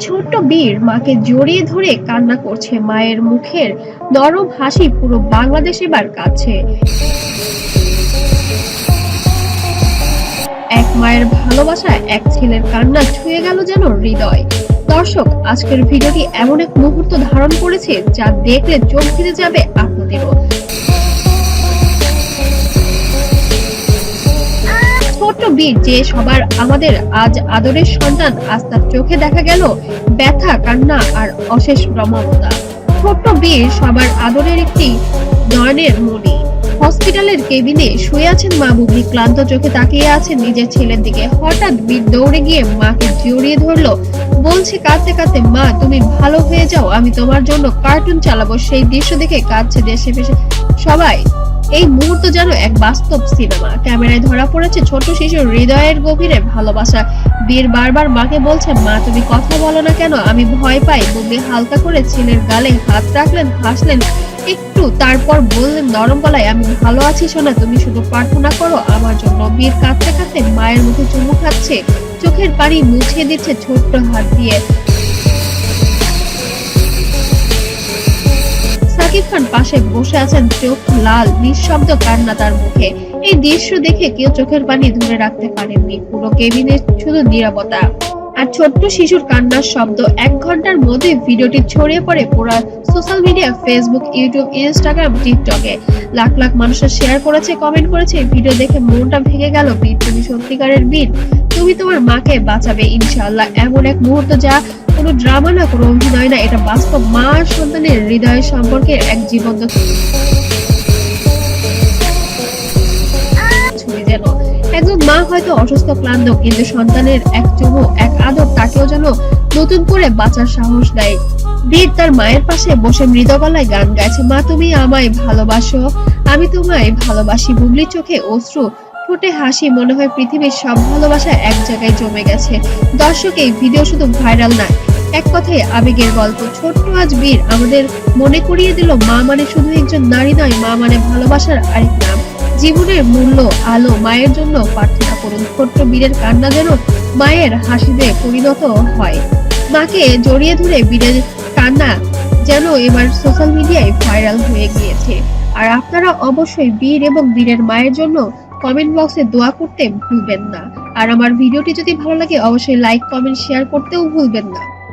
ছোট্ট বীর মাকে জড়িয়ে ধরে কান্না করছে, মায়ের মুখের নরম হাসি পুরো বাংলাদেশ এবার কাছে। এক মায়ের ভালোবাসা, এক ছেলের কান্না ছুঁয়ে গেল যেন হৃদয়। দর্শক, আজকের ভিডিওটি এমন এক মুহূর্ত ধারণ করেছে যা দেখলে চোখ ভিজে যাবে আপনাদেরও। ছোট্ট বীর যে সবার আমাদের আজ আদরের সন্তান, আজ তার চোখে দেখা গেল ব্যথা, কান্না আর অশেষ মমতা। ছোট্ট বীর সবার আদরের একটি নয়নের মণি। হসপিটালের কেবিনে শুয়ে আছেন মা বুবলি, ক্লান্ত চোখে তাকিয়ে আছেন নিজের ছেলের দিকে। হঠাৎ বীর দৌড়ে গিয়ে মাকে জড়িয়ে ধরলো, বলছে কাঁদতে কাঁদতে, মা তুমি ভালো হয়ে যাও, আমি তোমার জন্য কার্টুন চালাবো। সেই দৃশ্য দেখে কাঁদছে দেশে দেশে সবাই। এই মুহূর্ত যেন এক বাস্তব সিনেমা। ক্যামেরায় ধরা পড়েছে ছোট শিশুর হৃদয়ের গভীরে ভালোবাসা। বীর বারবার মাকে বলছে, মা তুমি কথা বলো না কেন, আমি ভয় পাই। বুবলি হালকা করে ছেলের গালে হাত রাখলেন, হাসলেন একটু, তারপর বললেন নরম গলায়, আমি ভালো আছি সোনা, তুমি শুধু প্রার্থনা করো আমার জন্য। বীর কাঁদতে কাঁদতে মায়ের মুখে চুমু খাচ্ছে, চোখের পানি মুছিয়ে দিচ্ছে ছোট্ট হাত দিয়ে। সাকিব খান পাশে বসে আছেন, চোখ লাল, নিঃশব্দ কান্না তার মুখে। এই দৃশ্য দেখে কেউ চোখের পানি ধরে রাখতে পারেননি। পুরো কেবিনে শুধু নীরবতা আর ছোট্ট শিশুর কান্নার শব্দ। 1 ঘন্টার মধ্যে ভিডিওটি ছড়িয়ে পড়ে পুরো social media, Facebook, YouTube, Instagram, টিকটকে। লাখ লাখ মানুষের শেয়ার করেছে, কমেন্ট করেছে। ভিডিও দেখে মনটা ভেঙে গেল। বীর তুমি সত্যিকারের বীর, তুমি তোমার মাকে বাঁচাবে ইনশাআল্লাহ। এমন এক মুহূর্ত যা কোনো ড্রামা না, কোনো অভিনয় না, এটা বাস্তব মা আর সন্তানের হৃদয় সম্পর্কে এক জীবন্ত ছবি যেন। একজন মা হয়তো অসুস্থ, ক্লান্ত, কিন্তু সন্তানের এক চুমু, এক আদর তাকেও যেন নতুন করে বাঁচার সাহস দেয়। বীর তার মায়ের পাশে বসে মৃদু গলায় গান গাইছে, মা তুমি আমায় ভালোবাসো, আমি তোমায় ভালোবাসি। বুবলির চোখে অশ্রু, ঠোঁটে হাসি, মনে হয় পৃথিবীর সব ভালোবাসা এক জায়গায় জমে গেছে। দর্শক, এই ভিডিও শুধু ভাইরাল নয়, এক কথায় আবেগের গল্প। ছোট্ট আজ বীর আমাদের মনে করিয়ে দিল, মা মানে শুধু একজন নারী নয়, মা মানে ভালোবাসার আরেক নাম। জীবনের মূল্য আলো, মায়ের জন্য প্রার্থনা করুন। ছোট্ট বীরের কান্না যেন মায়ের হাসিতে পরিণত হয়। মাকে জড়িয়ে ধরে বীরের কান্না যেন এবার সোশ্যাল মিডিয়ায় ভাইরাল হয়ে গিয়েছে। আর আপনারা অবশ্যই বীর এবং বীরের মায়ের জন্য কমেন্ট বক্সে দোয়া করতে ভুলবেন না। আর আমার ভিডিওটি যদি ভালো লাগে অবশ্যই লাইক, কমেন্ট, শেয়ার করতেও ভুলবেন না।